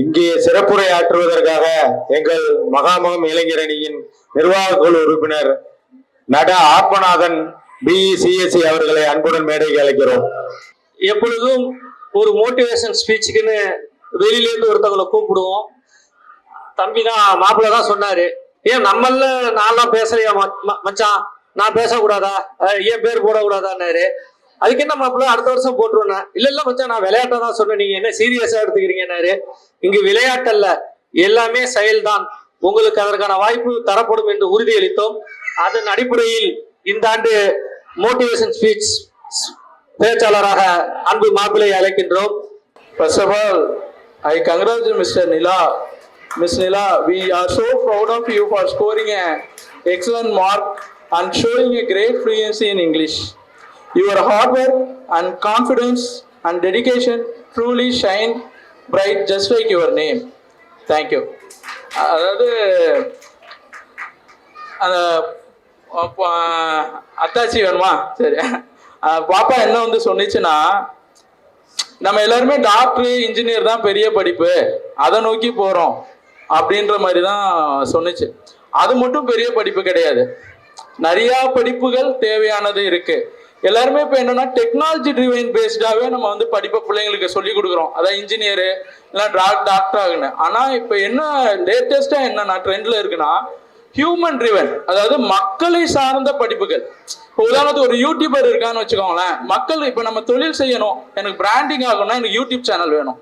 இங்கே சிறப்புரையாற்றுவதற்காக எங்கள் மகாமகம் இளைஞரணியின் நிர்வாக குழு உறுப்பினர் நட ஆத்மநாதன் பிஇசிஎஸ்சி அவர்களை அன்புடன் மேடைக்கு அழைக்கிறோம். எப்பொழுதும் ஒரு மோட்டிவேஷன் ஸ்பீச்சுக்குன்னு வெளியிலேருந்து ஒருத்தவங்களை கூப்பிடுவோம். தம்பி தான் மாப்பிள்ள தான் சொன்னாரு, ஏன் நம்மள நான்லாம் பேசலையா மச்சான், நான் பேசக்கூடாதா, ஏன் பேர் போடக்கூடாதான்னாரு. அதுக்கு என்ன மாப்பிள்ள அடுத்த வருஷம் போட்டுருவேன். இல்ல மச்சான், நான் விளையாட்டா தான் சொன்னேன், நீங்க என்ன சீரியஸா எடுத்துக்கிறீங்கன்னாரு. இங்கு விளையாட்டல்ல, எல்லாமே செயல்தான். உங்களுக்கு அதற்கான வாய்ப்பு தரப்படும் என்று உறுதியளித்தோம். அதன் அடிப்படையில் இந்த ஆண்டு மோட்டிவேஷன் ஸ்பீச் பேச்சாளராக அன்பு மாப்பிள்ளை அழைக்கின்றோம். First of all, I congratulate Mr. Nila. Ms. Nila, we are so proud of you for scoring an excellent mark and showing a great fluency in English. Your hard work and confidence and dedication truly shine bright just like your name. Thank you. அதாவது அந்த அத்தாச்சி வேணுமா? சரி, பாப்பா என்ன வந்து சொன்னிச்சுன்னா, நம்ம எல்லாருமே டாக்டர் இன்ஜினியர் தான் பெரிய படிப்பு, அதை நோக்கி போகிறோம் அப்படின்ற மாதிரி தான் சொன்னிச்சு. அது மட்டும் பெரிய படிப்பு கிடையாது, நிறையா படிப்புகள் தேவையானது இருக்கு. எல்லாருமே இப்போ என்னன்னா டெக்னாலஜி ட்ரிவைன் பேஸ்டாகவே நம்ம வந்து படிப்பை பிள்ளைங்களுக்கு சொல்லி கொடுக்குறோம், அதான் இன்ஜினியரு இல்லை டாக்டர் ஆகுன்னு. ஆனால் இப்போ என்ன லேட்டஸ்டாக என்னன்னா ட்ரெண்டில் இருக்குன்னா ஹியூமன் ட்ரிவன், அதாவது மக்களை சார்ந்த படிப்புகள். இப்போ உதாரணத்துக்கு ஒரு யூடியூபர் இருக்கான்னு வச்சுக்கோங்களேன், மக்கள் இப்போ நம்ம தொழில் செய்யணும், எனக்கு பிராண்டிங் ஆகணும்னா எனக்கு யூடியூப் சேனல் வேணும்.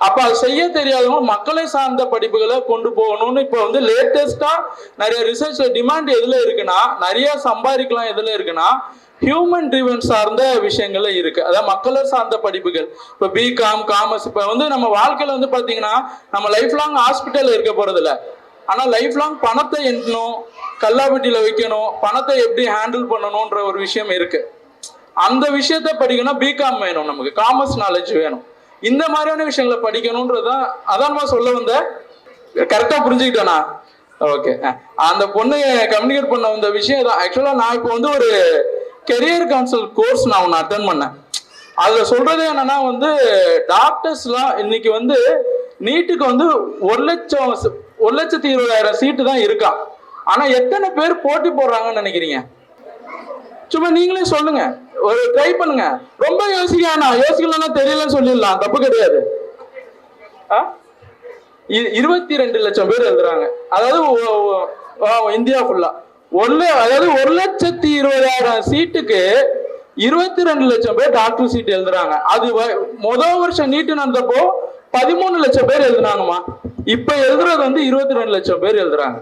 அப்போ அது செய்ய தெரியாதவங்க மக்களை சார்ந்த படிப்புகளை கொண்டு போகணும்னு இப்போ வந்து லேட்டஸ்டா நிறைய ரிசர்ச்ல டிமாண்ட் எதுல இருக்குன்னா, நிறைய சம்பாதிக்கலாம் எதுல இருக்குன்னா ஹியூமன் ட்ரிவன் சார்ந்த விஷயங்கள்ல இருக்கு. அதாவது மக்களை சார்ந்த படிப்புகள். இப்போ பிகாம் காமர்ஸ். இப்போ வந்து நம்ம வாழ்க்கையில வந்து பாத்தீங்கன்னா நம்ம லைஃப் லாங் ஹாஸ்பிட்டல் இருக்க போறது இல்லை, ஆனா லைஃப் லாங் பணத்தை எண்ணணும், கல்லாப்பட்டியில வைக்கணும், பணத்தை எப்படி ஹேண்டில் பண்ணணும்ன்ற ஒரு விஷயம் இருக்கு. அந்த விஷயத்த படிக்கணும், பிகாம் வேணும், நமக்கு காமர்ஸ் நாலேஜ் வேணும். இந்த மாதிரியான விஷயங்களை படிக்கணும்ன்றதுதான் அதான் நம்ம சொல்ல வந்த. கரெக்டா புரிஞ்சுக்கிட்டேனா? ஓகே. அந்த பொண்ணு கம்யூனிகேட் பண்ண வந்த விஷயம் தான். ஆக்சுவலா நான் இப்போ வந்து ஒரு கெரியர் கவுன்சில் கோர்ஸ் நான் ஒன்று அட்டன் பண்ணேன். அதுல சொல்றது என்னன்னா வந்து டாக்டர்ஸ்லாம் இன்னைக்கு வந்து நீட்டுக்கு வந்து 1,20,000 சீட்டு தான் இருக்கா. ஆனா எத்தனை பேர் போட்டி போடுறாங்கன்னு நினைக்கிறீங்க? சும்மா நீங்களே சொல்லுங்க, ஒரு ட்ரை பண்ணுங்க. ரொம்ப யோசிக்கலன்னா தெரியலன்னு சொல்லிடலாம், தப்பு கிடையாது. 22 லட்சம் பேர் எழுதுறாங்க, அதாவது இந்தியா ஃபுல்லா. அதாவது 1,20,000 சீட்டுக்கு 22 லட்சம் பேர் டாக்டர் சீட் எழுதுறாங்க. அது முதல் வருஷம் நீட்டு நடந்தப்போ 13 லட்சம் பேர் எழுதுனாங்கம்மா. இப்ப எழுதுறது வந்து 22 லட்சம் பேர் எழுதுறாங்க.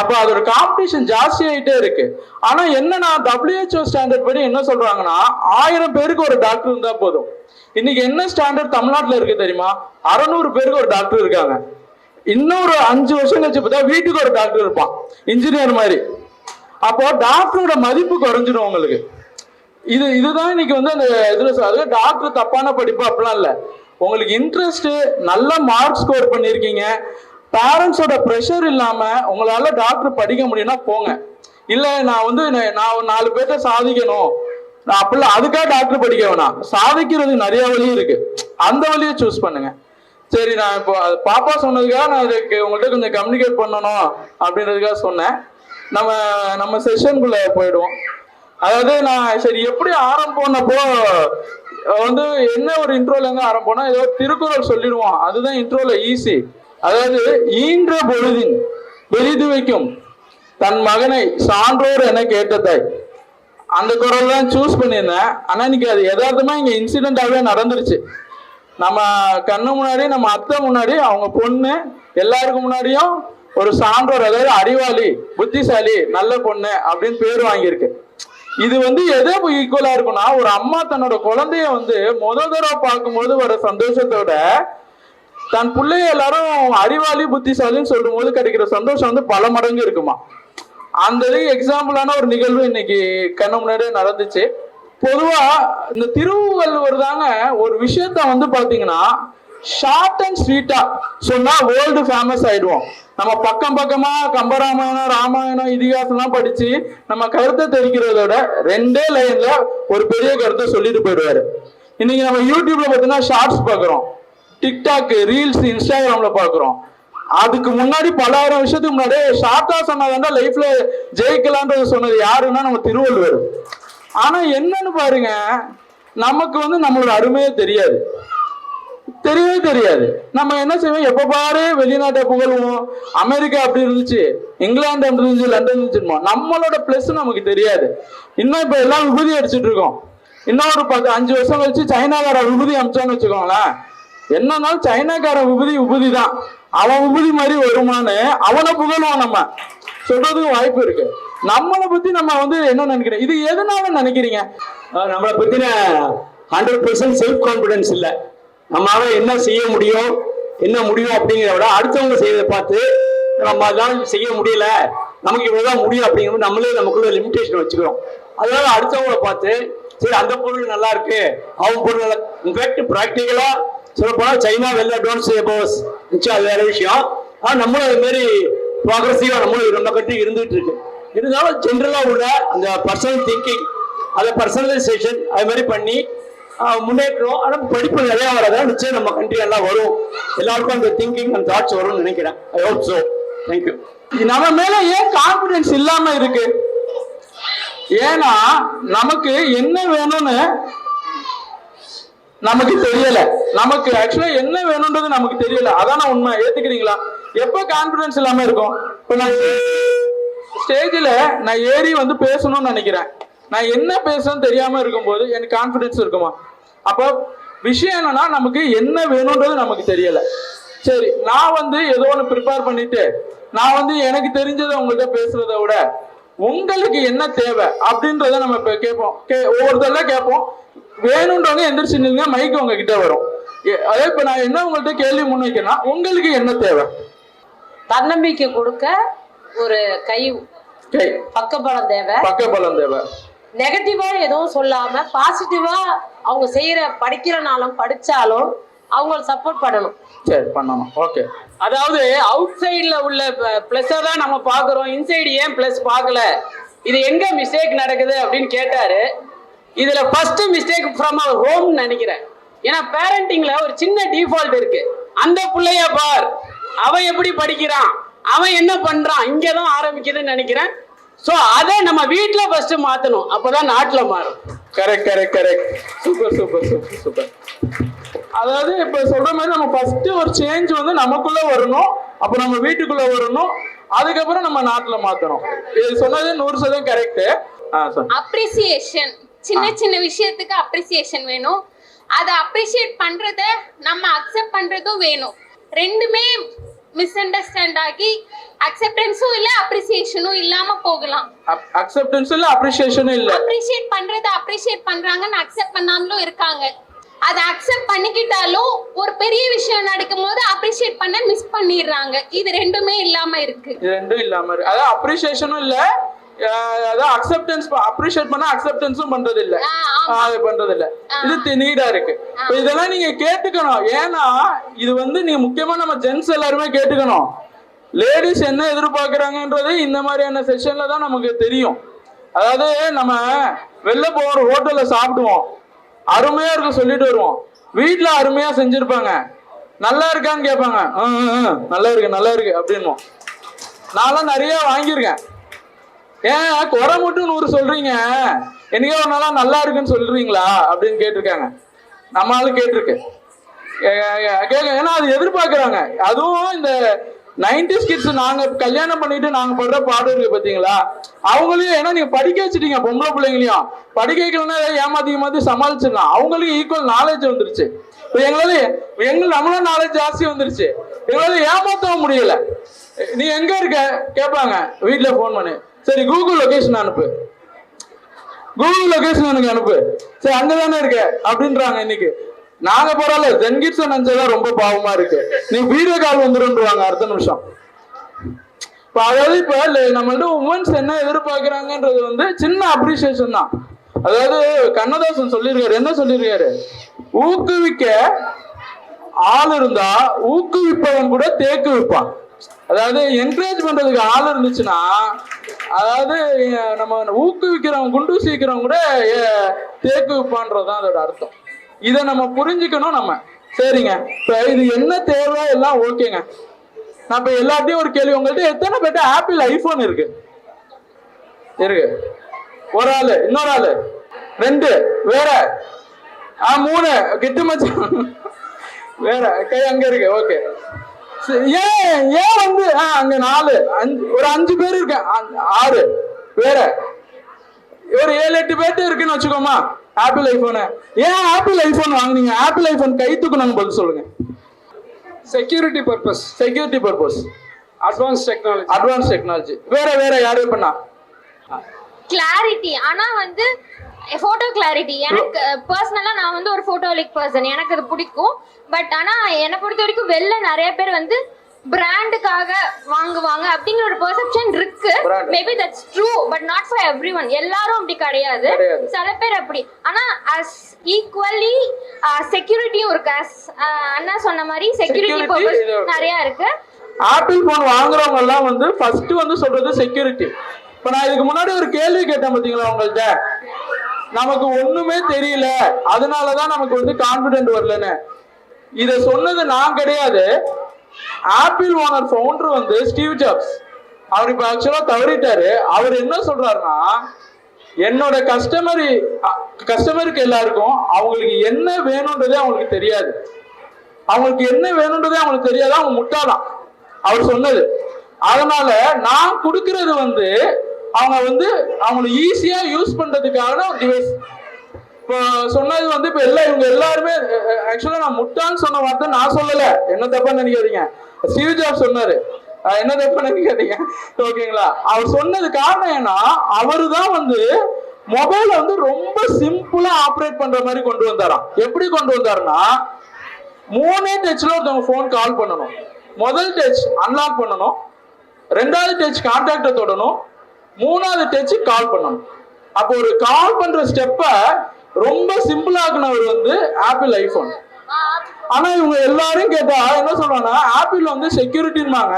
அப்ப அதோட காம்படிஷன் ஜாஸ்தி ஆயிட்டே இருக்கு. ஆனா என்னன்னா WHO ஸ்டாண்டர்ட் படி என்ன சொல்றாங்கன்னா 1000 பேருக்கு ஒரு டாக்டர் இருந்தா போதும். இன்னைக்கு என்ன ஸ்டாண்டர்ட் தமிழ்நாட்டுல இருக்கு தெரியுமா? 600 பேருக்கு ஒரு டாக்டர் இருக்காங்க. இன்னொரு 5 வருஷம் கழிச்சு பார்த்தா வீட்டுக்கு ஒரு டாக்டர் இருப்பான், இன்ஜினியர் மாதிரி. அப்போ டாக்டரோட மதிப்பு குறைஞ்சிடும் உங்களுக்கு. இதுதான் இன்னைக்கு வந்து அந்த இதுல டாக்டர் தப்பான படிப்பு அப்படிலாம் இல்லை. உங்களுக்கு இன்ட்ரெஸ்ட், நல்ல மார்க் ஸ்கோர் பண்ணிருக்கீங்க, பேரண்ட்ஸோட ப்ரெஷர் இல்லாம உங்களால டாக்டர் படிக்க முடியும்னா போங்க. இல்ல நான் வந்து நான் 4 பேர்த்த சாதிக்கணும், நான் அப்படிலாம் அதுக்காக டாக்டர் படிக்க வேணாம். சாதிக்கிறது நிறைய வழி இருக்கு, அந்த வழியை சூஸ் பண்ணுங்க. சரி, நான் இப்போ பாப்பா சொன்னதுக்காக நான் இதுக்கு உங்கள்கிட்ட கொஞ்சம் கம்யூனிகேட் பண்ணணும் அப்படின்றதுக்காக சொன்னேன். நம்ம செஷனுக்குள்ள போயிடுவோம். அதாவது நான் சரி எப்படி ஆரம்பிப்போனப்போ வந்து என்ன ஒரு இன்ட்ரோல இருந்து ஆரம்பிப்போனா ஏதோ திருக்குறள் சொல்லிடுவோம், அதுதான் இன்ட்ரோல ஈஸி. அதாவது ஈன்ற பொழுதின் பெரிது வைக்கும் தன் மகனை சான்றோர் என கேட்ட தாய், அந்த குரல் தான் சூஸ் பண்ணியிருந்தேன். ஆனா இன்னைக்கு அது யதார்த்தமா இங்க இன்சிடென்டாவே நடந்துருச்சு. நம்ம கண்ணு முன்னாடி, நம்ம அத்தை முன்னாடி, அவங்க பொண்ணு எல்லாருக்கும் முன்னாடியும் ஒரு சான்றோர், அதாவது அறிவாளி, புத்திசாலி, நல்ல பொண்ணு அப்படின்னு பேர் வாங்கியிருக்கு. இது வந்து எதை ஈக்குவலா இருக்கும்னா, ஒரு அம்மா தன்னோட குழந்தைய வந்து முதல் தடவை பார்க்கும்போது வர சந்தோஷத்தோட தன் பிள்ளைய எல்லாரும் அறிவாளி புத்திசாலின்னு சொல்லும் போது கிடைக்கிற சந்தோஷம் வந்து பல மடங்கு இருக்குமா. அந்த எக்ஸாம்பிளான ஒரு நிகழ்வு இன்னைக்கு கண்ணு முன்னாடியே நடந்துச்சு. பொதுவா இந்த திருவள்ளுவர் தாங்க ஒரு விஷயத்த வந்து பாத்தீங்கன்னா ஷார்ட் அண்ட் ஸ்வீட்டா சொன்னா வேர்ல்டு ஃபேமஸ் ஆயிடுவோம். நம்ம பக்கம் பக்கமா கம்பராமாயணம், ராமாயணம், இதிகாசம்லாம் படிச்சு நம்ம கருத்தை தெரிக்கிறதோட 2 லைன்ல ஒரு பெரிய கருத்தை சொல்லிட்டு போயிடுவாரு. இன்னைக்கு நம்ம யூடியூப்ல பார்த்தீங்கன்னா ஷார்ட்ஸ் பார்க்குறோம். டிக்டாக், ரீல்ஸ், இன்ஸ்டாகிராம்ல பாக்குறோம். அதுக்கு முன்னாடி பல ஆயிரம் வருஷத்துக்கு முன்னாடி ஷார்ட்டா சொன்னதாண்டா லைஃப்ல ஜெயிக்கலான்றது சொன்னது யாருன்னா நம்ம திருவள்ளுவர். ஆனா என்னன்னு பாருங்க, நமக்கு வந்து நம்மளோட அருமையே தெரியாது, தெரியவே தெரியாது. நம்ம என்ன செய்வோம், எப்ப பாரு வெளிநாட்டை புகழ்வோம், அமெரிக்கா அப்படி இருந்துச்சு, இங்கிலாந்து அப்படி இருந்துச்சு, லண்டன் இருந்துச்சுமா. நம்மளோட பிளஸ் நமக்கு தெரியாது. இன்னும் இப்ப எல்லாம் விபூதி அடிச்சுட்டு இருக்கோம். இன்னும் ஒரு 5 வருஷம் கழிச்சு சைனாக்கார விபூதி அமிச்சான்னு வச்சுக்கோங்களேன், என்னன்னாலும் சைனாக்கார விபூதி தான், அவன் விபூதி மாதிரி வருமானு அவனை புகழ்வான். நம்ம சொல்றதுக்கு வாய்ப்பு இருக்கு. நம்மளை பத்தி நம்ம வந்து என்ன நினைக்கிறேன், இது எதனால நினைக்கிறீங்க? நம்மளை பத்தின 100% செல்ஃப் கான்பிடன்ஸ் இல்லை. நம்மளால என்ன செய்ய முடியும், என்ன முடியும் அப்படிங்கிறத விட அடுத்தவங்க செய்யறதை பார்த்து நம்ம அதெல்லாம் செய்ய முடியல, நமக்கு இவ்வளவுதான் முடியும் அப்படிங்கிறது நம்மளே நமக்குள்ள லிமிடேஷன் வச்சுக்கிறோம். அதனால அடுத்தவங்களை பார்த்து சரி அந்த பொருள் நல்லா இருக்கு, அவங்க பொருள் நல்லா, இன்ஃபேக்ட் ப்ராக்டிக்கலா சொல்ல போனா சைனா வெல் அட்வான்ஸ் நிச்சயம் அது வேற விஷயம். ஆனா நம்மளும் அது மாதிரி ப்ராக்ரஸிவா நம்மளும் நம்ம கட்டி இருந்துட்டு இருக்கு. இருந்தாலும் ஜென்ரலா உள்ள அந்த பர்சனல் திங்கிங், அதை பர்சனலைசேஷன் அது மாதிரி பண்ணி முன்னேற்றோம். ஆனால் படிப்பு நிறைய வராதா நிச்சயம் நம்ம கண்ட்ரி எல்லாம் வரும், எல்லாருக்கும் அந்த திங்கிங் அந்த தாட்ஸ் வரும்னு நினைக்கிறேன். I hope so. தேங்க்யூ. நம்ம மேல ஏன் கான்பிடன்ஸ் இல்லாம இருக்கு? ஏன்னா நமக்கு என்ன வேணும்னு நமக்கு தெரியல. நமக்கு ஆக்சுவலா என்ன வேணும்ன்றது நமக்கு தெரியல. அதான உண்மை, ஏத்துக்கிறீங்களா? எப்ப கான்பிடன்ஸ் இல்லாம இருக்கும்? இப்ப நான் ஸ்டேஜ்ல நான் ஏறி வந்து பேசணும்னு நினைக்கிறேன், நான் என்ன பேசணும்னு தெரியாம இருக்கும்போது எனக்கு கான்பிடன்ஸ் இருக்குமா? அப்ப விஷயம் என்னன்னா, நமக்கு என்ன வேணும்ன்றது நமக்கு தெரியல. சரி, நான் வந்து ஏதோ ஒன்று ப்ரிப்பேர் பண்ணிட்டு நான் வந்து எனக்கு தெரிஞ்சதை உங்கள்கிட்ட பேசுறத விட உங்களுக்கு என்ன தேவை அப்படின்றத நம்ம இப்ப கேட்போம். ஒவ்வொருத்தர கேட்போம். வேணும்ன்றவங்க எந்திரிச்சு நில்லுங்க, மைக்கு உங்ககிட்ட வரும். அதே இப்ப நான் என்ன உங்கள்கிட்ட கேள்வி முன்வைக்கிறேன்னா, உங்களுக்கு என்ன தேவை? தன்னம்பிக்கை கொடுக்க ஒரு கை பக்கபலம் தேவை. பக்கபலம் தேவை. நெகட்டிவா எதுவும் சொல்லாம பாசிட்டிவா அவங்க செய்யற, படிக்கிறனாலும் படிச்சாலும் அவங்க சப்போர்ட் பண்ணணும். சரி, பண்ணணும். ஓகே. அதாவது அவுட் சைட்ல உள்ள பிளஸ்ஸை தான் நம்ம பாக்குறோம், இன்சைடு ஏன் பிளஸ் பார்க்கல, இது எங்க மிஸ்டேக் நடக்குது அப்படின்னு கேட்டாரு. இதுல first mistake from our home நினைக்கிறேன். ஏன்னா பேரண்டிங்ல ஒரு சின்ன டிஃபால்ட் இருக்கு. அந்த பிள்ளைய பார், அவன் எப்படி படிக்கிறான், அவன் என்ன பண்றான், இங்கதான் ஆரம்பிக்குதுன்னு நினைக்கிறேன். சோ அதை நம்ம வீட்டுல ஃபர்ஸ்ட் மாத்தணும், அப்பதான் நாட்டுல மாறும். Correct correct correct. Super super super super. அதாவது இப்ப சொல்ற மாதிரி நம்ம ஃபர்ஸ்ட் ஒரு சேஞ்ச் வந்து நமக்குள்ள வரணும், அப்ப நம்ம வீட்டுக்குள்ள வரணும், அதுக்கப்புறம் நம்ம நாட்டுல மாத்தணும். இது சொன்னது 100% கரெக்ட். அப்ரிசியேஷன், சின்ன சின்ன விஷயத்துக்கு அப்ரிசியேஷன் வேணும். அதை அப்ரிசியேட் பண்றத நம்ம அக்செப்ட் பண்றதும் வேணும். ரெண்டுமே மிஸ் அண்டர்ஸ்டாண்ட் ஆகி அக்செப்டன்ஸும் இல்ல அப்ரிசியேஷனும் இல்லாம போகலாம். அக்செப்டன்ஸும் இல்ல அப்ரிசியேஷனும் இல்ல. அப்ரிசியேட் பண்றத அப்ரிசியேட் பண்றாங்கன்னு அக்செப்ட் பண்ணாமலும் இருக்காங்க. அதை அக்செப்ட் பண்ணிக்கிட்டாலும் ஒரு பெரிய விஷயம் நடக்கும் போது அப்ரிசியேட் பண்ண மிஸ் பண்ணிடுறாங்க. இது ரெண்டுமே இல்லாம இருக்கு. இது ரெண்டும் இல்லாம இருக்கு. அதாவது அப்ரிசியேஷனும் இல்ல, அதாவது அக்செப்டன்ஸ், அப்ரிசியேட் பண்ணா அக்செப்டன்ஸும் பண்றது இல்ல, அது பண்றது இல்ல. இது நீடா இருக்கு. இதெல்லாம் நீங்க கேட்டுக்கணும். ஏன்னா இது வந்து நீங்க முக்கியமா நம்ம ஜென்ஸ் எல்லாருமே கேட்டுக்கணும். லேடிஸ் என்ன எதிர்பார்க்கறாங்கன்றது இந்த மாதிரியான செஷன்ல தான் நமக்கு தெரியும். அதாவது நம்ம வெளில போற ஹோட்டல்ல சாப்பிடுவோம், அருமையா இருக்கு சொல்லிட்டு வருவோம், வீட்டுல அருமையா செஞ்சிருப்பாங்க, நல்லா இருக்கான்னு கேட்பாங்க, நல்லா இருக்கு நல்லா இருக்கு அப்படின்னுவோம். நான்லாம் நிறைய வாங்கியிருக்கேன். ஏன் குறை மட்டும் 100 சொல்றீங்க, என்னைக்கோ ஒரு நாளா நல்லா இருக்குன்னு சொல்றீங்களா அப்படின்னு கேட்டிருக்காங்க. நம்மளாலும் கேட்டிருக்கு. ஏன்னா அது எதிர்பார்க்கறாங்க. அதுவும் இந்த 90s கிட்ஸ், நாங்க கல்யாணம் பண்ணிட்டு நாங்க படுற பாடு இருக்கு பாத்தீங்களா, அவங்களையும், ஏன்னா நீங்க படிக்க வச்சுட்டீங்க, பொம்பளை பிள்ளைங்களையும் படிக்க வைக்கலன்னா ஏமாத்தி சமாளிச்சிடலாம். அவங்களுக்கு ஈக்குவல் நாலேஜ் வந்துருச்சு. இப்போ நம்மளும் நாலேஜ் ஜாஸ்தி வந்துருச்சு, எங்களால ஏமாத்தவும் முடியல. நீ எங்க இருக்க கேட்பாங்க வீட்டுல போன் பண்ணி, சரி கூகுள் லொகேஷன் அனுப்பு, கூகுள் லொகேஷன் எனக்கு அனுப்பு, சரி அங்கதானே இருக்க அப்படின்றாங்க. இன்னைக்கு நாங்க பரவாயில்ல, ஜென்கிட்ஸ் நினைச்சதான் ரொம்ப பாவமா இருக்கு, நீ வீடியோ கால் வந்துருன்றாங்க அடுத்த நிமிஷம். இப்ப அதாவது இப்ப நம்மள்ட்ட உமன்ஸ் என்ன எதிர்பார்க்கிறாங்கன்றது வந்து சின்ன அப்ரிசியேஷன் தான். அதாவது கண்ணதாசன் சொல்லியிருக்காரு, என்ன சொல்லியிருக்காரு, ஊக்குவிக்க ஆள் இருந்தா ஊக்குவிப்பவன் கூட தேக்கு விற்பான். அதாவது என்கரேஜ் பண்றதுக்கு ஆள் இருந்துச்சுன்னா, அதாவது நம்ம ஊக்குவிக்கிறவங்க குண்டு சீக்கிறவங்க கூட தேக்கு விற்பான்றதுதான் அதோட அர்த்தம். இதை நம்ம புரிஞ்சுக்கணும். நம்ம சரிங்க, இப்ப இது என்ன தேவை எல்லாம் ஓகேங்க. நான் இப்ப எல்லாத்தையும் ஒரு கேள்வி, உங்கள்ட்ட எத்தனை பேர்ட்ட ஆப்பிள் ஐபோன் இருக்கு? இருக்கு. ஒரு ஆளு, இன்னொரு ஆளு, 2, வேற 3 கிட்ட மச்சான், வேற கை அங்க இருக்கு. ஓகே, ஏன் ஏன் வந்து அங்க 4 5 ஒரு 5 பேர் இருக்கு, 6 வேற ஒரு 7-8 பேர்ட்ட இருக்குன்னு வச்சுக்கோமா ஆப்பிள் ஐபோனு. ஏன் ஆப்பிள் ஐபோன் வாங்குனீங்க? ஆப்பிள் ஐபோன் கை தூக்குனாங்க, பதில் சொல்லுங்க. Security purpose. Security purpose, advance technology. Advance technology. வேற யாரு பண்ணா? கிளாரிட்டி. ஆனா வந்து போட்டோ கிளாரிட்டி எனக்கு பர்சனலா நான் வந்து ஒரு போட்டோலிக் பர்சன், எனக்கு அது பிடிக்கும். பட் ஆனா என்னை பொறுத்த வரைக்கும் வெளில நிறைய பேர் வந்து பிராண்டுக்காக வாங்குவாங்க அப்படிங்கிற ஒரு பெர்செப்ஷன் இருக்கு. Maybe that's true, but not for everyone. எல்லாரும் அப்படி கிடையாது, சில பேர் அப்படி. ஆனா அஸ் ஈக்குவலி செக்யூரிட்டியும் இருக்கு. அண்ணா சொன்ன மாதிரி செக்யூரிட்டி பர்பஸ் நிறைய இருக்கு. ஆப்பிள் போன் வாங்குறவங்க எல்லாம் வந்து ஃபர்ஸ்ட் வந்து சொல்றது செக்யூரிட்டி. இப்ப நான் இதுக்கு முன்னாடி ஒரு கேள்வி கேட்டேன் பாத்தீங்களா உங்கள்ட்ட, நமக்கு ஒண்ணுமே தெரியல அதனாலதான் நமக்கு வந்து கான்பிடென்ட் வரலன்னு. இத சொன்னது நான் கிடையாது, ஆப்பிள் ஓனர் ஃபவுண்டர் வந்து ஸ்டீவ் ஜாப்ஸ். அவர் இப்ப ஆக்சுவலா தவறிட்டாரு. அவர் என்ன சொல்றாருன்னா, என்னோட கஸ்டமருக்கு எல்லாருக்கும் அவங்களுக்கு என்ன வேணும்ன்றதே அவங்களுக்கு தெரியாது, அவங்களுக்கு என்ன வேணும்ன்றதே அவங்களுக்கு தெரியாது, அவங்க முட்டாளாம் அவர் சொன்னது. அதனால நான் கொடுக்கறது வந்து அவங்க வந்து அவங்களை ஈஸியா யூஸ் பண்றதுக்கான ஒரு டிவைஸ். இப்போ சொன்னது வந்து இப்ப இவங்க எல்லாருமே ஆக்சுவலா நான் முட்டான்னு சொன்ன வார்த்தை நான் சொல்லல, என்ன தப்பா நினைக்காதீங்க, ஸ்டீவ் ஜாப்ஸ் சொன்னாரு, என்ன தப்பா நினைக்காதீங்க, ஓகேங்களா? அவர் சொன்னது காரணம் ஏன்னா அவரு தான் வந்து மொபைல வந்து ரொம்ப சிம்பிளா ஆப்ரேட் பண்ற மாதிரி கொண்டு வந்தாராம். எப்படி கொண்டு வந்தாருன்னா, 3 டச்ல ஒருத்தவங்க போன் கால் பண்ணணும். முதல் டச் அன்லாக் பண்ணணும், 2வது டச் கான்டாக்ட தொடணும், 3வது டச் கால் பண்ணணும். அப்போ ஒரு கால் பண்ற ஸ்டெப்ப ரொம்ப சிம்பிள் ஆக்குனவர் வந்து ஆப்பிள் ஐபோன். ஆனா இவங்க எல்லாரும் கேட்டா என்ன சொல்றாங்கன்னா, ஆப்பிள் வந்து செக்யூரிட்டின்பாங்க.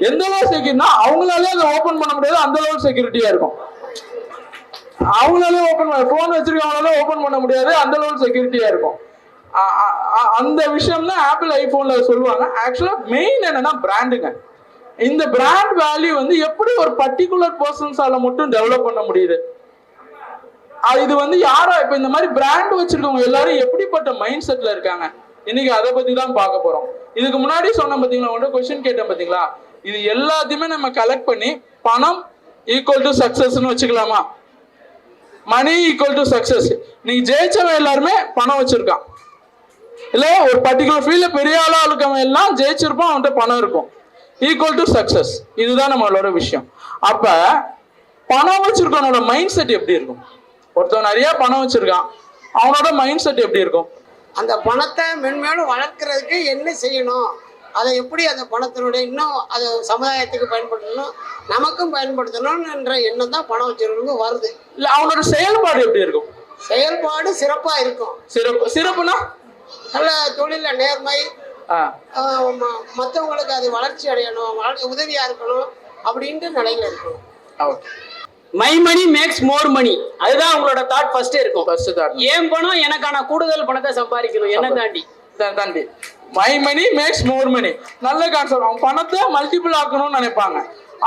எந்த அளவு செக்யூரிட்டினா அவங்களாலே அதை ஓபன் பண்ண முடியாது, அந்த அளவு செக்யூரிட்டியா இருக்கும். அவங்களாலே போன் வச்சிருக்கவங்களால ஓபன் பண்ண முடியாது, அந்த அளவு செக்யூரிட்டியா இருக்கும். அந்த விஷயம் தான் ஆப்பிள் ஐபோன்ல சொல்லுவாங்க. ஆக்சுவலா மெயின் என்னன்னா பிராண்டுங்க. இந்த பிராண்ட் வேல்யூ வந்து எப்படி ஒரு பர்டிகுலர் பர்சன்ஸால மட்டும் டெவலப் பண்ண முடியுது? இது வந்து யாரா இப்ப இந்த மாதிரி பிராண்ட் வச்சிருக்கவங்க எல்லாரும் எப்படிப்பட்ட மைண்ட் செட்ல இருக்காங்க, இன்னைக்கு அதை பத்தி தான் பார்க்க போறோம். இதுக்கு முன்னாடி சொன்ன பாத்தீங்களா, உங்கள்ட்ட கொஸ்டின் கேட்டேன் பாத்தீங்களா, இது எல்லாத்தையுமே நம்ம கலெக்ட் பண்ணி பணம் ஈக்குவல் டு சக்சஸ்ன்னு வச்சுக்கலாமா? மணி ஈக்குவல் டு சக்சஸ். நீங்க ஜெயிச்சவன் எல்லாருமே பணம் வச்சிருக்கான், இல்ல ஒரு பர்டிகுலர் ஃபீல்ட்ல பெரிய ஆளா இருக்கவன் எல்லாம் ஜெயிச்சிருப்பான், அவன்கிட்ட பணம் இருக்கும், ஈக்குவல் டு சக்சஸ். இதுதான் நம்மளோட விஷயம். அப்ப பணம் வச்சிருக்கவனோட மைண்ட் செட் எப்படி இருக்கும்? ஒருத்தவன் நிறைய பணம் வச்சிருக்கான், அவனோட மைண்ட் செட் எப்படி இருக்கும்? அந்த பணத்தை மென்மேலும் வளர்க்கறதுக்கு என்ன செய்யணும், அதை எப்படி அந்த பணத்தினுடைய இன்னும் அது சமுதாயத்துக்கு பயன்படுத்தணும், நமக்கும் பயன்படுத்தணும் என்ற எண்ணம் தான் பணம் வச்சிருக்கவங்க வருது. இல்ல அவனோட செயல்பாடு எப்படி இருக்கும்? செயல்பாடு சிறப்பா இருக்கும். சிறப்புனா நல்ல தொழில நேர்மை, மற்றவங்களுக்கு அது வளர்ச்சி அடையணும், உதவியா இருக்கணும் அப்படின்ற நிலையில இருக்கணும். மை மணி மேக்ஸ் மோர் மணி, அதுதான் உங்களோட தாட் ஃபர்ஸ்ட் இருக்கும். ஏன் பணம் எனக்கான கூடுதல் பணத்தை சம்பாதிக்கணும், என்ன தாண்டி மை மணி மேக்ஸ் மோர் மணி, நல்ல கான்செப்ட். அவன் பணத்தை மல்டிபிள் ஆக்கணும்னு நினைப்பாங்க.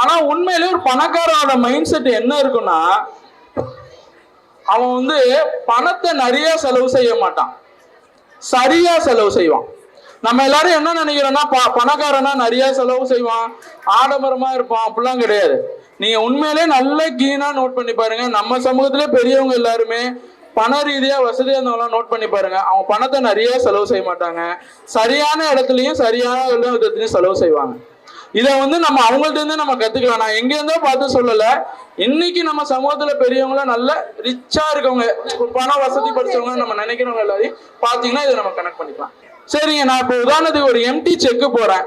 ஆனா உண்மையிலே ஒரு பணக்காரனோட மைண்ட் செட் என்ன இருக்குன்னா, அவன் வந்து பணத்தை நிறைய செலவு செய்ய மாட்டான், சரியா செலவு செய்வான். நம்ம எல்லாரும் என்ன நினைக்கிறோம்னா, பணக்காரனா நிறைய செலவு செய்வான், ஆடம்பரமா இருப்பான், அப்படிலாம் கிடையாது. நீங்க உண்மையிலே நல்ல கீனா நோட் பண்ணி பாருங்க. நம்ம சமூகத்திலே பெரியவங்க எல்லாருமே பண ரீதியா வசதியா இருந்தவங்களாம் நோட் பண்ணி பாருங்க. அவங்க பணத்தை நிறைய செலவு செய்ய மாட்டாங்க, சரியான இடத்துலயும் சரியான விதத்துலயும் செலவு செய்வாங்க. இதை வந்து நம்ம அவங்கள்ட்ட இருந்து நம்ம கத்துக்கலாம். நான் எங்க இருந்தோ பார்த்து சொல்லல, இன்னைக்கு நம்ம சமூகத்துல பெரியவங்கள நல்ல ரிச்சா இருக்கவங்க, பண வசதி படிச்சவங்க நம்ம நினைக்கிறவங்க எல்லாரையும் பாத்தீங்கன்னா இதை நம்ம கனெக்ட் பண்ணிக்கலாம். சரிங்க, நான் இப்போ உதாரணத்துக்கு ஒரு எம்டி செக் போறேன்,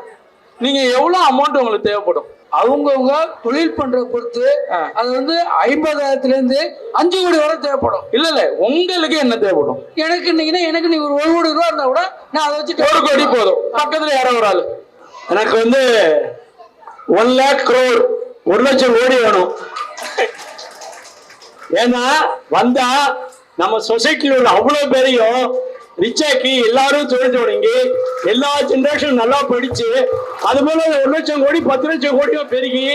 நீங்க எவ்வளவு அமௌண்ட் உங்களுக்கு தேவைப்படும்? அவங்கவுங்க தொழில் பண்ற பொறுத்து அது வந்து 50,000 5 கோடி வரை தேவைப்படும். இல்ல உங்களுக்கு என்ன தேவைப்படும்? எனக்கு இன்னைக்கு நீ ஒரு 1 கோடி ரூபா இருந்தா கூட நான் அதை வச்சு 1 கோடி போதும். பக்கத்துல யாரோ ஒரு ஆளு, எனக்கு வந்து 1 lakh crore 1 லட்சம் கோடி வேணும். ஏன்னா வந்தா நம்ம சொசைட்டில உள்ள அவ்வளவு பேரையும் ரிச்சாக்கி எல்லாரும் தொழில் தொடங்கி எல்லா ஜென்ரேஷனும் நல்லா படிச்சு அது போல 1 லட்சம் கோடி 10 லட்சம் கோடியும் பெருகி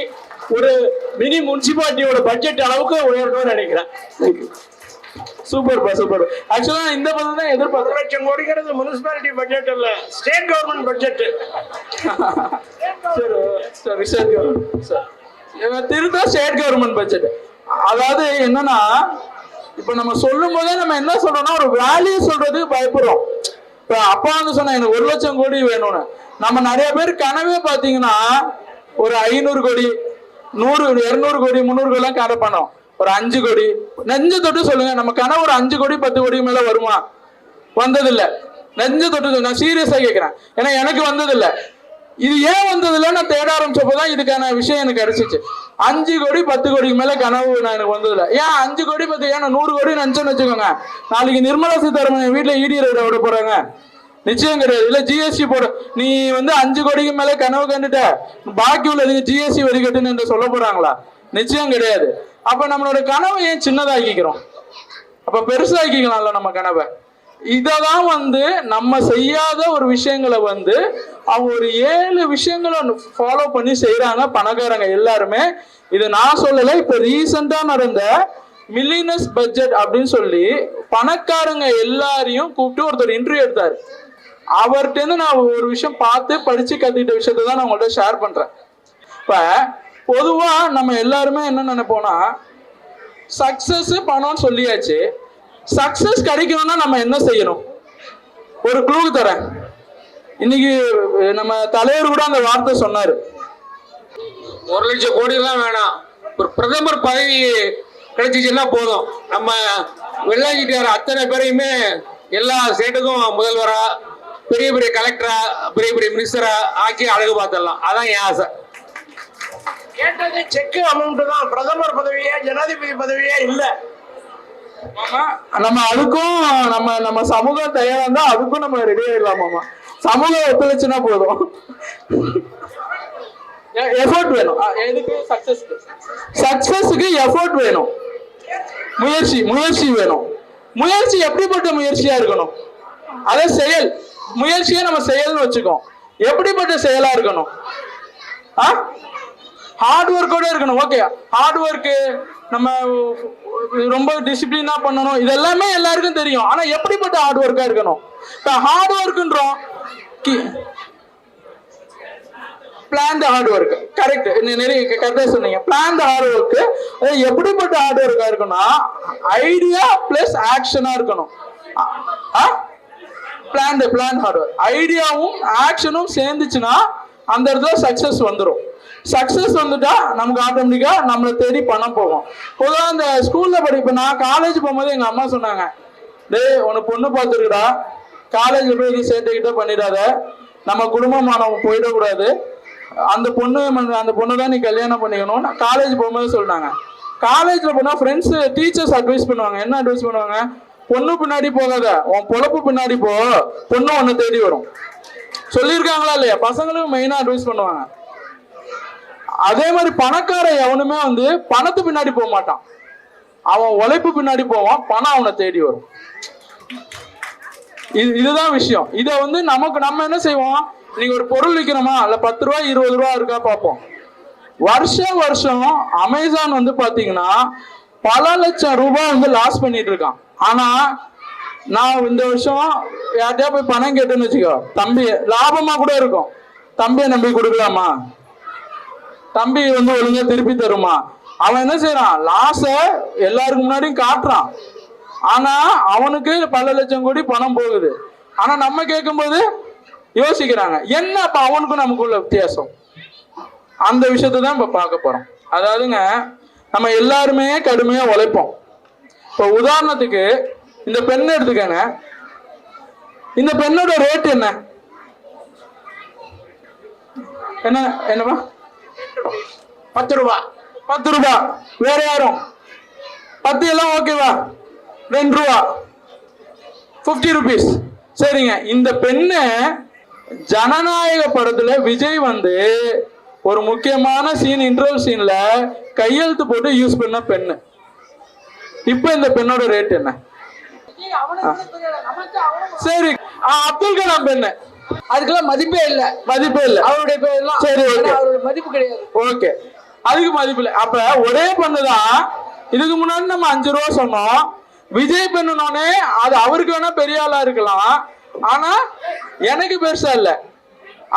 ஒரு மினி முனிசிபாலிட்டியோட பட்ஜெட் அளவுக்கு உயரணும்னு நினைக்கிறேன். சூப்பர்ப்பா சூப்பர். ஆக்சுவலா இந்த பதில் தான் எதிர்பார்த்து. 10 லட்சம் கோடிங்கிறது முனிசிபாலிட்டி பட்ஜெட் இல்ல, ஸ்டேட் கவர்மெண்ட் பட்ஜெட். சரி ஸ்டேட் கவர்மெண்ட் சார் திருத்தா ஸ்டேட் கவர்மெண்ட் பட்ஜெட். அதாவது என்னன்னா இப்ப நம்ம சொல்லும் போதே நம்ம என்ன சொல்றோம்னா ஒரு வேல்யூ சொல்றதுக்கு பயப்படுறோம். இப்ப அப்பா வந்து சொன்னா எனக்கு 1 லட்சம் கோடி வேணும்னு. நம்ம நிறைய பேர் கனவே பாத்தீங்கன்னா ஒரு 500 கோடி 100 200 கோடி 300 கோடி எல்லாம் கனவு பண்ணோம். ஒரு 5 கோடி நெஞ்ச தொட்டு சொல்லுங்க, நம்ம கனவு ஒரு 5 கோடி 10 கோடி மேல வருமா? வந்ததில்லை. நெஞ்ச தொட்டு நான் சீரியஸா கேட்கிறேன், ஏன்னா எனக்கு வந்ததில்லை. இது ஏன் வந்ததில்லை நான் தேட ஆரம்பிச்சப்போதான் இதுக்கான விஷயம் எனக்கு கிடைச்சிச்சு. 5 கோடி 10 கோடிக்கு மேல கனவு நான் எனக்கு வந்ததில்லை. ஏன் 5 கோடி 10 ஏன்னா 100 கோடி நினைச்சோன்னு வச்சுக்கோங்க, நாளைக்கு நிர்மலா சீதாராமன் வீட்டுல இடி ரைட விட போறாங்க, நிச்சயம் கிடையாது. இல்ல ஜிஎஸ்டி போட நீ வந்து 5 கோடிக்கு மேல கனவு கண்டுட்ட பாக்கி உள்ளதுக்கு ஜிஎஸ்டி வரி கட்டுன்னு என்று சொல்ல போறாங்களா? நிச்சயம் கிடையாது. அப்ப நம்மளோட கனவை ஏன் சின்னதாக்கிக்கிறோம்? அப்ப பெருசாக்கிக்கலாம்ல நம்ம கனவை. இததான் வந்து நம்ம செய்யாத ஒரு விஷயங்களை வந்து அவங்க ஒரு 7 விஷயங்களை ஃபாலோ பண்ணி செய்யறாங்க பணக்காரங்க எல்லாருமே. இது நான் சொல்லல, இப்ப ரீசெண்டா நடந்த மில்லியனர்ஸ் பட்ஜெட் அப்படின்னு சொல்லி பணக்காரங்க எல்லாரையும் கூப்பிட்டு ஒருத்தர் இன்டர்வியூ எடுத்தாரு. அவர்கிட்ட இருந்து நான் ஒரு விஷயம் பார்த்து படிச்சு கத்துக்கிட்ட விஷயத்தை தான் நான் உங்கள்ட்ட ஷேர் பண்றேன். இப்ப பொதுவா நம்ம எல்லாருமே என்ன நினைப்போம்னா சக்சஸ் பணம்னு சொல்லியாச்சு, சக்சஸ் கிடைக்கணும்னா நம்ம என்ன செய்யணும்? ஒரு க்ளூ தரேன். இன்னைக்கு நம்ம தலைவர் கூட அந்த வார்த்தை சொன்னாரு, 1 லட்சம் கோடி எல்லாம் வேணாம், ஒரு பிரதமர் பதவி கிடைச்சிச்சுன்னா போதும், நம்ம வெள்ளாங்கிட்டார் அத்தனை பேரையுமே எல்லா ஸ்டேட்டுக்கும் முதல்வரா பெரிய பெரிய கலெக்டரா பெரிய பெரிய மினிஸ்டரா ஆக்கி அழகு பார்த்துடலாம். அதான் என் ஆசை. கேட்டது செக் அமௌண்ட் தான், பிரதமர் பதவியே ஜனாதிபதி பதவியே இல்ல. நம்ம அதுக்கும் நம்ம சமூகம் தயாரா இருந்தா அதுக்கும் நம்ம ரெடி ஆயிடலாமாமா. சமூகம் ஒத்துழைச்சுன்னா போதும். எஃபோர்ட் வேணும். எதுக்கு? சக்சஸ்க்கு எஃபோர்ட் வேணும், முயற்சி வேணும். முயற்சி எப்படிப்பட்ட முயற்சியா இருக்கணும்? அத செயல் முயற்சியை நம்ம செயல்னு வச்சுக்கோம். எப்படிப்பட்ட செயலா இருக்கணும்? ஹார்ட் ஒர்க்கோட இருக்கணும். ஓகே, ஹார்ட் ஒர்க்கு நம்ம ரொம்ப டிசிப்ளினா பண்ணணும், இதெல்லாமே எல்லாருக்கும் தெரியும். ஆனா எப்படிப்பட்ட ஹார்ட் ஒர்க்கா இருக்கணும்? ஹார்ட் ஒர்க்குன்றோம், plan the hard work. Correct, நிறைய கரெக்டா சொன்னீங்க. பிளான் த ஹார்ட் ஒர்க் எப்படிப்பட்ட ஹார்ட் ஒர்க்கா இருக்குன்னா ஐடியா பிளஸ் ஆக்ஷனா இருக்கணும். பிளான் ஹார்ட் ஒர்க் ஐடியாவும் ஆக்ஷனும் சேர்ந்துச்சுன்னா அந்த இடத்துல சக்சஸ் வந்துடும். சக்சஸ் வந்துட்டா நமக்கு ஆட்டோமேட்டிக்கா நம்மளை தேடி பணம் போகும். பொதுவாக இந்த ஸ்கூல்ல படிப்பேன். நான் காலேஜ் போகும்போது எங்க அம்மா சொன்னாங்க, டேய் உனக்கு பொண்ணு பார்த்துருக்குடா, காலேஜ்ல போய் எதுவும் சேர்த்துக்கிட்ட பண்ணிடாத, நம்ம குடும்பமானவங்க போயிடக்கூடாது, அந்த பொண்ணு தான் நீ கல்யாணம் பண்ணிக்கணும் காலேஜ் போகும்போது சொன்னாங்க. காலேஜ்ல போனா ஃப்ரெண்ட்ஸ் டீச்சர்ஸ் அட்வைஸ் பண்ணுவாங்க. என்ன அட்வைஸ் பண்ணுவாங்க? பொண்ணு பின்னாடி போகாத, உன் பொழப்பு பின்னாடி போ, பொண்ணு ஒன்னு தேடி வரும். சொல்லியிருக்காங்களா இல்லையா? பசங்களும் மெயினா அட்வைஸ் பண்ணுவாங்க. அதே மாதிரி பணக்கார எவனுமே வந்து பணத்து பின்னாடி போக மாட்டான், அவன் உழைப்பு பின்னாடி போவான், பணம் அவனை தேடி வரும். இதுதான் விஷயம். இதை வந்து நம்ம என்ன செய்வோம்? நீங்க ஒரு பொருள் விற்கிறோமா, இல்ல 10 ரூபா 20 ரூபா இருக்கா பார்ப்போம். வருஷம் அமேசான் வந்து பாத்தீங்கன்னா பல லட்சம் ரூபாய் வந்து லாஸ் பண்ணிட்டு இருக்கான். ஆனா நான் இந்த வருஷம் யார்கிட்டயா போய் பணம் கேட்டேன்னு வச்சுக்கோ, தம்பி லாபமா கூட இருக்கும், தம்பியை நம்பி கொடுக்கலாமா, தம்பி வந்து ஒழுங்கா திருப்பி தருமா? அவன் என்ன செய்யறான்? லாஸ எல்லாருக்கு முன்னாடியும் காட்டுறான். ஆனா அவனுக்கு பல லட்சம் கோடி பணம் போகுது. ஆனா நம்ம கேட்கும்போது யோசிக்கிறாங்க, என்ன அப்ப அவனுக்கும் நமக்குள்ள வித்தியாசம்? அந்த விஷயத்தை தான் இப்ப பார்க்க போறோம். அதாவதுங்க, நம்ம எல்லாருமே கடுமையா உழைப்போம். இப்ப உதாரணத்துக்கு இந்த பெண்ணை எடுத்துக்கங்க. இந்த பெண்ணோட ரேட் என்ன? என்னப்பா? 10 ரூபாய். 10 ரூபாய். வேற யாரும் 10 எல்லாம் ஓகேவா? 2 ரூபா, 50 ருபீஸ். சரிங்க. இந்த பெண்ணு ஜனநாயக படத்துல விஜய் வந்து ஒரு முக்கியமான சீன், இன்டர்வல் சீன்ல கையெழுத்து போட்டு யூஸ் பண்ண பெண்ணு. இப்ப இந்த பெண்ணோட ரேட் என்ன? சரி, அப்துல் கலாம் என்ன? அதுக்கெல்லாம் மதிப்பே இல்ல. மதிப்பே இல்ல அவருடைய பேர்லாம் சரி, ஓகே. அவருடைய மதிப்பு கிடையாது. ஓகே, அதுக்கு மதிப்பு இல்லை. அப்ப ஒரே பெண்ணுதான். இதுக்கு முன்னாடி நம்ம 5 ரூபா சொன்னோம். விஜய் பெண்ணோடனே அது அவருக்கு வேணா பெரிய ஆளா இருக்கலாம், ஆனா எனக்கு பெருசா இல்ல.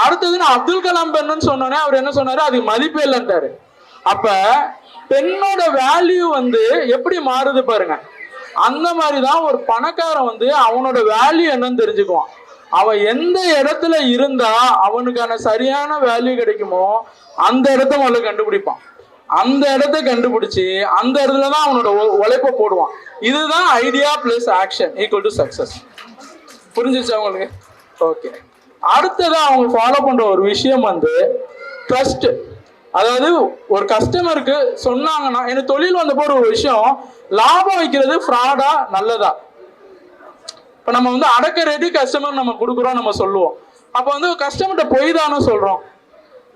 அடுத்தது நான் அப்துல் கலாம் பெண்ணுன்னு சொன்னோன்னே அவர் என்ன சொன்னாரு, அதுக்கு மதிப்பே இல்லைன்ட்டாரு. அப்ப பெண்ணோட வேல்யூ வந்து எப்படி மாறுது பாருங்க. அந்த மாதிரிதான் ஒரு பணக்காரன் வந்து அவனோட வேல்யூ என்னன்னு தெரிஞ்சுக்குவான். அவன் எந்த இடத்துல இருந்தா அவனுக்கான சரியான வேல்யூ கிடைக்குமோ அந்த இடத்த முதல்ல கண்டுபிடிப்பான். அந்த இடத்த கண்டுபிடிச்சு அந்த இடத்துலதான் அவனோட உழைப்ப போடுவான். இதுதான் idea plus action equal to success. புரிஞ்சிச்சா உங்களுக்கு? ஓகே. அடுத்ததான் அவங்க ஃபாலோ பண்ற ஒரு விஷயம் வந்து ட்ரஸ்ட். அதாவது ஒரு கஸ்டமருக்கு சொன்னாங்கன்னா, எனக்கு தொழில் வந்தப்போ ஒரு விஷயம், லாபம் வைக்கிறது ஃப்ராடா நல்லதா? இப்ப நம்ம வந்து அடக்க ரேட்டு கஸ்டமர் நம்ம கொடுக்குறோம், நம்ம சொல்லுவோம். அப்ப வந்து கஸ்டமர்கிட்ட போய் தானே சொல்றோம்.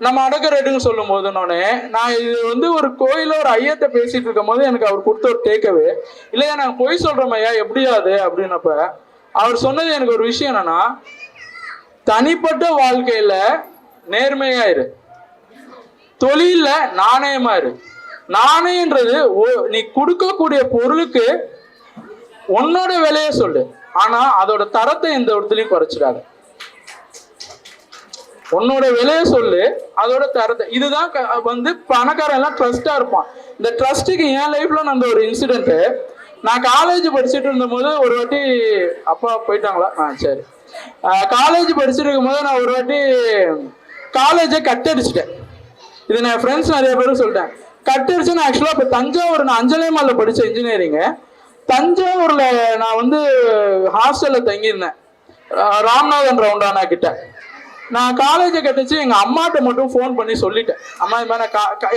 நம்ம அடக்க ரேட்டுன்னு சொல்லும் போதுன்னொன்னே, நான் இது வந்து ஒரு கோயில ஒரு ஐயத்தை பேசிட்டு இருக்கும் போது எனக்கு அவர் கொடுத்த ஒரு டேக்கவே, இல்லையா நாங்க பொய் சொல்றோம் ஐயா எப்படியாது அப்படின்னப்ப அவர் சொன்னது எனக்கு ஒரு விஷயம் என்னன்னா, தனிப்பட்ட வாழ்க்கையில நேர்மையா இரு, தொழில நாணயமா இரு. நாணயன்றது நீ கொடுக்கக்கூடிய பொருளுக்கு உன்னோட விலைய சொல்லு, ஆனா அதோட தரத்தை எந்த இடத்துலயும் குறைச்சிடாது. உன்னோட விலைய சொல்லு, அதோட தரத்தை. இதுதான் வந்து பணக்காரன் எல்லாம் ட்ரஸ்டா இருப்பான். இந்த ட்ரஸ்ட்டுக்கு என் லைஃப்ல நடந்த ஒரு இன்சிடென்ட். நான் காலேஜ் படிச்சுட்டு இருந்த போது ஒரு வாட்டி, அப்பா போயிட்டாங்களா? சரி. காலேஜ் படிச்சுட்டு இருக்கும் போது நான் ஒரு வாட்டி காலேஜை கட்டடிச்சிட்டேன். இது நான் ஃப்ரெண்ட்ஸ் நிறைய பேரும் சொல்லிட்டேன். கட்டடிச்சு நான் ஆக்சுவலா இப்போ தஞ்சாவூர், நான் அஞ்சலேமால படித்தேன் இன்ஜினியரிங்கு. தஞ்சாவூர்ல நான் வந்து ஹாஸ்டல்ல தங்கியிருந்தேன், ராம்நாதன் ரவுண்டானா கிட்ட. நான் காலேஜை கட்டிச்சு எங்க அம்மாட்ட மட்டும் ஃபோன் பண்ணி சொல்லிட்டேன். அம்மா இது மாதிரி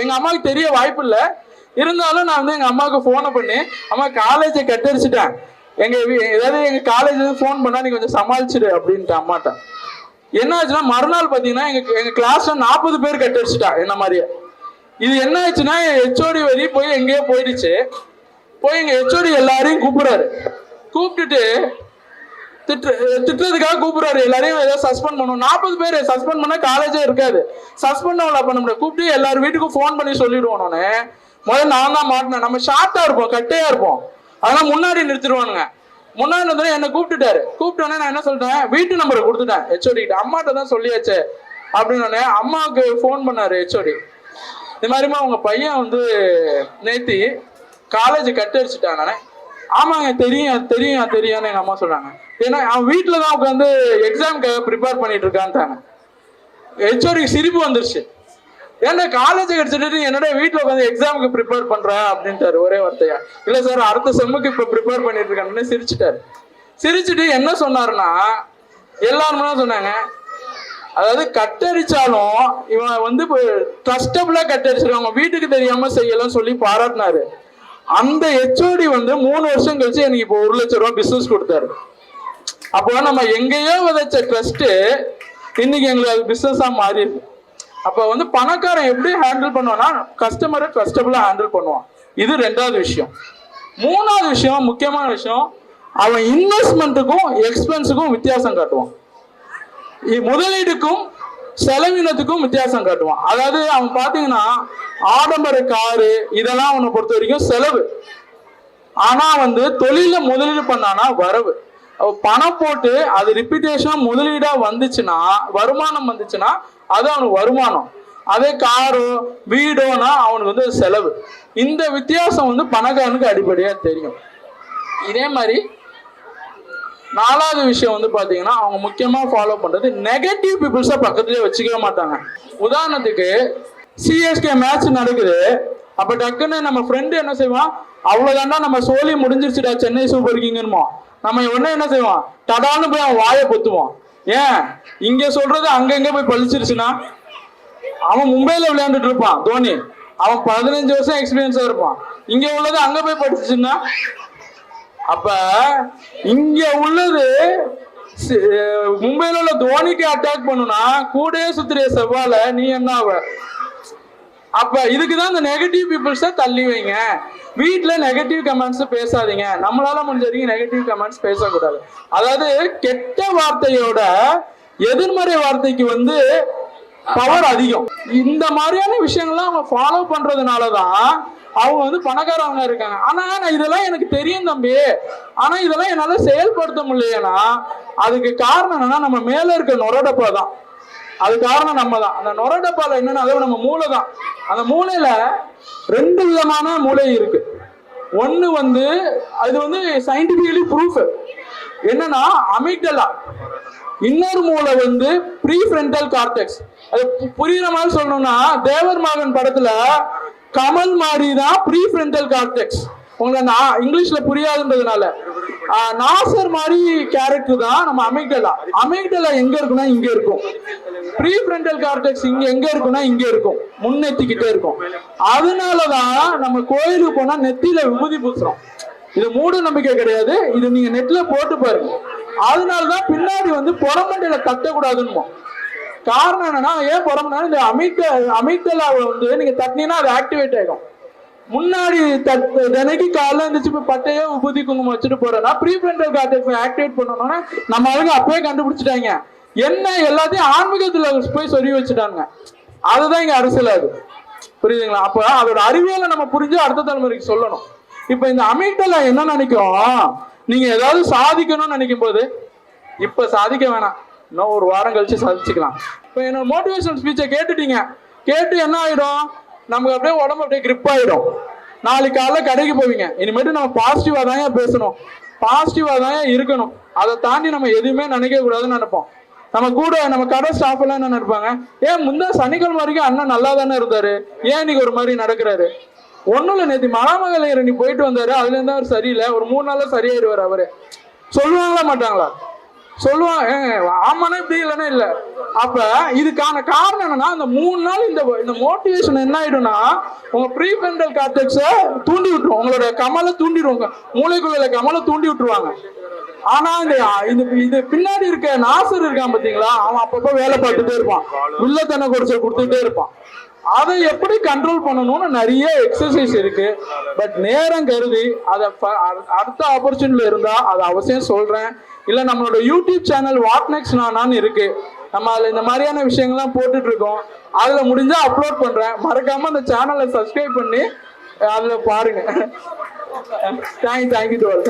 எங்க அம்மாவுக்கு தெரிய வாய்ப்பு இல்லை, இருந்தாலும் நான் வந்து எங்க அம்மாவுக்கு ஃபோனை பண்ணி, அம்மா காலேஜை கட்டடிச்சிட்டேன், ஏதாவது எங்க காலேஜ் ஃபோன் பண்ணா நீ கொஞ்சம் சமாளிச்சிடு அப்படின்ட்டு அம்மாட்ட. என்ன ஆச்சுன்னா மறுநாள் பாத்தீங்கன்னா எங்க கிளாஸ்ல 40 பேர் கட்டடிச்சிட்டா என்ன மாதிரியே. இது என்ன ஆச்சுன்னா ஹெச்ஓடி வரி போய் எங்கேயோ போயிடுச்சு. போய் எங்க ஹெச்ஓடி எல்லாரையும் கூப்பிடுறாரு. கூப்பிட்டுட்டு திட்டுறதுக்காக கூப்பிடுறாரு. எல்லாரையும் ஏதாவது சஸ்பெண்ட் பண்ணுவோம். 40 பேர் சஸ்பெண்ட் பண்ணா காலேஜே இருக்காது. சஸ்பெண்ட் பண்ண முடியாது. கூப்பிட்டு எல்லாரும் வீட்டுக்கும் ஃபோன் பண்ணி சொல்லிடுவோம். முதல்ல நான் தான் மாட்டினேன். நம்ம ஷார்ட்டா இருப்போம், கட்டையா இருப்போம், அதெல்லாம் முன்னாடி நிறுத்திடுவானுங்க. முன்னாடி வந்து என்ன கூப்பிட்டுட்டாரு. கூப்பிட்டோன்னே நான் என்ன சொல்லிட்டேன், வீட்டு நம்பரை கொடுத்துட்டேன் ஹெச்ஓடி கிட்ட. அம்மாட்ட தான் சொல்லியாச்சு அப்படின்னு அம்மாவுக்கு ஃபோன் பண்ணாரு ஹெச்ஓடி. இது மாதிரிமா உங்க பையன் வந்து நேத்தி காலேஜ் கட்டடிச்சுட்டான். நானே ஆமாங்க தெரியும் தெரியும் தெரியும்னு எங்க அம்மா சொல்றாங்க. ஏன்னா அவன் வீட்டுல தான் உட்காந்து எக்ஸாமுக்கு ப்ரிப்பேர் பண்ணிட்டு இருக்கான்ட்டாங்க. ஹெச்ஓடிக்கு சிரிப்பு வந்துருச்சு. ஏன்னா காலேஜ் கிடைச்சிட்டு என்னோட வீட்டுல உட்காந்து எக்ஸாமுக்கு ப்ரிப்பேர் பண்றேன் அப்படின்ட்டாரு ஒரே வார்த்தையா. இல்ல சார் அடுத்த செம்முக்கு இப்ப ப்ரிப்பேர் பண்ணிட்டு இருக்கான்னு சிரிச்சுட்டாரு. சிரிச்சுட்டு என்ன சொன்னாருன்னா, எல்லாருமே சொன்னாங்க, அதாவது கட்டடிச்சாலும் இவன் வந்து ட்ரஸ்டபிளா கட்டடிச்சிருக்காங்க, வீட்டுக்கு தெரியாம செய்யலாம் சொல்லி பாராட்டினாரு. அந்த ஹெச்ஓடி வந்து 3 வருஷம் கழிச்சு எனக்கு இப்போ 1 லட்சம் ரூபாய் பிசினஸ் கொடுத்தாரு. அப்போ நம்ம எங்கேயோ விதைச்ச ட்ரஸ்ட் இன்னைக்கு எங்களுக்கு அது பிசினஸா மாறி இருக்கு. அப்ப வந்து பணக்காரன் எப்படி ஹேண்டில் பண்ணுவான்னா, கஸ்டமரை ட்ரஸ்டபிளா ஹேண்டில் பண்ணுவான். இது 2வது விஷயம். 3வது விஷயம், முக்கியமான விஷயம், அவன் இன்வெஸ்ட்மெண்ட்டுக்கும் எக்ஸ்பென்ஸுக்கும் வித்தியாசம் காட்டுவான். முதலீடுக்கும் செலவினத்துக்கும் வித்தியாசம் காட்டுவான். அதாவது அவன் பாத்தீங்கன்னா ஆடம்பர காரு இதெல்லாம் அவனை பொறுத்த வரைக்கும் செலவு. ஆனா வந்து தொழில முதலீடு பண்ணானா வரவு. பணம் போட்டு அது ரிப்பீட்டேஷன் முதலீடா வந்துச்சுன்னா, வருமானம் வந்துச்சுன்னா அது அவனுக்கு வருமானம். அதே காரோ வீடோனா அவனுக்கு வந்து செலவு. இந்த வித்தியாசம் வந்து பணக்காரனுக்கு அடிப்படையா தெரியும். இதே மாதிரி 4வது விஷயம் வந்து பாத்தீங்கன்னா, அவங்க முக்கியமா ஃபாலோ பண்றது நெகட்டிவ் பீப்புள்ஸை பக்கத்துலயே வச்சுக்கவே மாட்டாங்க. உதாரணத்துக்கு சிஎஸ்கே மேட்ச் நடக்குது, அப்ப டக்குன்னு நம்ம ஃப்ரெண்டு என்ன செய்வான், அவ்வளவுதான்டா நம்ம சோலி முடிஞ்சிருச்சுடா சென்னை சூப்பர் கிங்னுமா, நம்ம உடனே என்ன செய்வான், தடான்னு போய் அவன் வாயை பொத்துவான். ஏன் இங்க சொல்றது அங்க எங்க போய் பழிச்சிருச்சுன்னா, அவன் மும்பைல விளையாண்டுட்டு இருப்பான் தோனி, அவன் 15 வருஷம் எக்ஸ்பீரியன்ஸா இருப்பான். இங்க உள்ளது அங்க போய் படிச்சுன்னா, அப்ப இங்க உள்ளது மும்பைல உள்ள தோனிக்கு அட்டாக் பண்ணுனா கூடயே சுத்துறிய செவ்வால நீ என்ன ஆவ? அப்ப இதுக்குதான் இந்த நெகட்டிவ் பீப்புள்ஸை தள்ளி வைங்க. வீட்டுல நெகட்டிவ் கமெண்ட்ஸ் பேசாதீங்க. நம்மளால முடிஞ்ச வரைக்கும் நெகட்டிவ் கமெண்ட்ஸ் பேசக்கூடாது. அதாவது கெட்ட வார்த்தையோட எதிர்மறை வார்த்தைக்கு வந்து பவர் அதிகம். இந்த மாதிரியான விஷயங்கள்லாம் அவங்க ஃபாலோ பண்றதுனாலதான் அவங்க வந்து பணக்காரவங்க இருக்காங்க. ஆனா நான் இதெல்லாம் எனக்கு தெரியும் தம்பி, ஆனா இதெல்லாம் என்னால செயல்படுத்த முடியலன்னா அதுக்கு காரணம் என்னன்னா நம்ம மேல இருக்க நுரடப்பா தான். அது காரணம் நம்ம தான். அந்த நுரடப்பால என்னன்னா அது நம்ம மூளை தான். அந்த மூளையில 2 விதமான மூளை இருக்கு. ஒண்ணு வந்து அது வந்து சயின்டிபிக்கலி ப்ரூஃப் என்னன்னா அமிக்டலா. இன்னொரு மூளை வந்து ப்ரீஃப்ரண்டல் கார்டெக்ஸ். அது புரியுற மாதிரி சொல்லணும்னா தேவர் மகன் படத்துல கமல் மாதிரி தான் ப்ரீஃப்ரண்டல் கார்டெக்ஸ். உங்களுக்கு இங்கிலீஷ்ல புரியாதுன்றதுனால நாசர் மாதிரி கேரக்டர் தான் நம்ம அமிக்டலா. அமிக்டலா எங்க இருக்குன்னா இங்க இருக்கும். ப்ரீஃப்ரண்டல் கார்டெக்ஸ் இங்க எங்க இருக்குன்னா இங்க இருக்கும், முன்னெத்திக்கிட்டே இருக்கும். அதனாலதான் நம்ம கோயிலுக்கு போனா நெத்தியில விபூதி பூசுறோம். இது மூட நம்பிக்கை கிடையாது, இது நீங்க நெட்ல போட்டு பாருங்க. அதனாலதான் பின்னாடி வந்து புறமண்டையில தட்டக்கூடாதுன்னு. காரணம் என்னன்னா ஏன் புறமண்டை இந்த அமிக்டலாவை வந்து நீங்க தட்டினீங்கன்னா அது ஆக்டிவேட் ஆயிடும். முன்னாடி தினைக்கு காலைல இருந்துச்சு போய் பட்டையோ உபதி குங்குமம் வச்சுட்டு போறேன்னா ப்ரீஃப்ரண்டல் கார்டெக்ஸ் ஆக்டிவேட் பண்ணணும்னா நம்ம ஆளுங்க அப்பவே கண்டுபிடிச்சிட்டாங்க. என்ன எல்லாத்தையும் ஆன்மீகத்துல போய் சொல்லி வச்சுட்டாங்க. அதுதான் இங்க அரசியல். அது புரியுதுங்களா? அப்ப அதோட அறிவியலை நம்ம புரிஞ்சு அடுத்த தலைமுறைக்கு சொல்லணும். இப்ப இந்த அமிக்டலா என்ன நினைக்கும், நீங்க ஏதாவது சாதிக்கணும்னு நினைக்கும் போது இப்ப சாதிக்க வேணாம், இன்னும் ஒரு வாரம் கழிச்சு சாதிச்சுக்கலாம். இப்ப என்னோட மோட்டிவேஷன் ஸ்பீச்சை கேட்டுட்டீங்க, கேட்டு என்ன ஆயிடும், நமக்கு அப்படியே உடம்பு அப்படியே கிரிப் ஆயிடும். நாளைக்கு காலைல கடைக்கு போவீங்க. இனிமேட்டு நம்ம பாசிட்டிவா தான் பேசணும், பாசிட்டிவா தான் இருக்கணும். அதை தாண்டி நம்ம எதுவுமே நினைக்க கூடாதுன்னு நினைப்போம். நம்ம கூட நம்ம கடை ஸ்டாஃப் எல்லாம் என்ன நினைப்பாங்க, ஏன் முந்தா சனிக்கிழமை வரைக்கும் அண்ணன் நல்லா தானே இருந்தாரு, ஏன் இன்னைக்கு ஒரு மாதிரி நடக்கிறாரு? ஒன்னும் இல்லை, நேற்று மகாமகலையர் நீ போயிட்டு வந்தாரு, அதுல இருந்தா அவர் சரியில்லை, ஒரு 3 நாள்ல சரியாயிடுவார் அவரு. சொல்லுவாங்களா மாட்டாங்களா? சொல்லுவாங்க. ஆமாண்ணா இப்படி இல்லைன்னா இல்லை. அப்ப இதுக்கான காரணம் என்னன்னா அந்த 3 நாள் இந்த மோட்டிவேஷன் என்ன ஆயிடும்னா உங்க ப்ரீஃப்ரண்டல் கார்டெக்ஸை தூண்டி விட்டுரும், உங்களோட கமலை தூண்டிடுவாங்க, மூளைக்குள்ள கமலை தூண்டி விட்டுருவாங்க. ஆனா இது பின்னாடி இருக்க நாசர் இருக்கான் பாத்தீங்களா, அவன் அப்பப்ப வேலை பார்த்துட்டே இருப்பான், உள்ளத்தனை குறைச்சல் கொடுத்துட்டே இருப்பான். அதை எப்படி கண்ட்ரோல் பண்ணணும்னு நிறைய எக்ஸசைஸ் இருக்கு. பட் நேரம் கருதி அதை அடுத்த ஆப்பர்ச்சுனிட்டில இருந்தா அதை அவசியம் சொல்றேன். இல்ல நம்மளோட யூடியூப் சேனல் வாட் நெக்ஸ்ட் நானான்னு இருக்கு, நம்ம அதுல இந்த மாதிரியான விஷயங்கள்லாம் போட்டுட்டு இருக்கோம். அதுல முடிஞ்சா அப்லோட் பண்றேன். மறக்காம அந்த சேனலை சப்ஸ்கிரைப் பண்ணி அதுல பாருங்க. Thank you to all.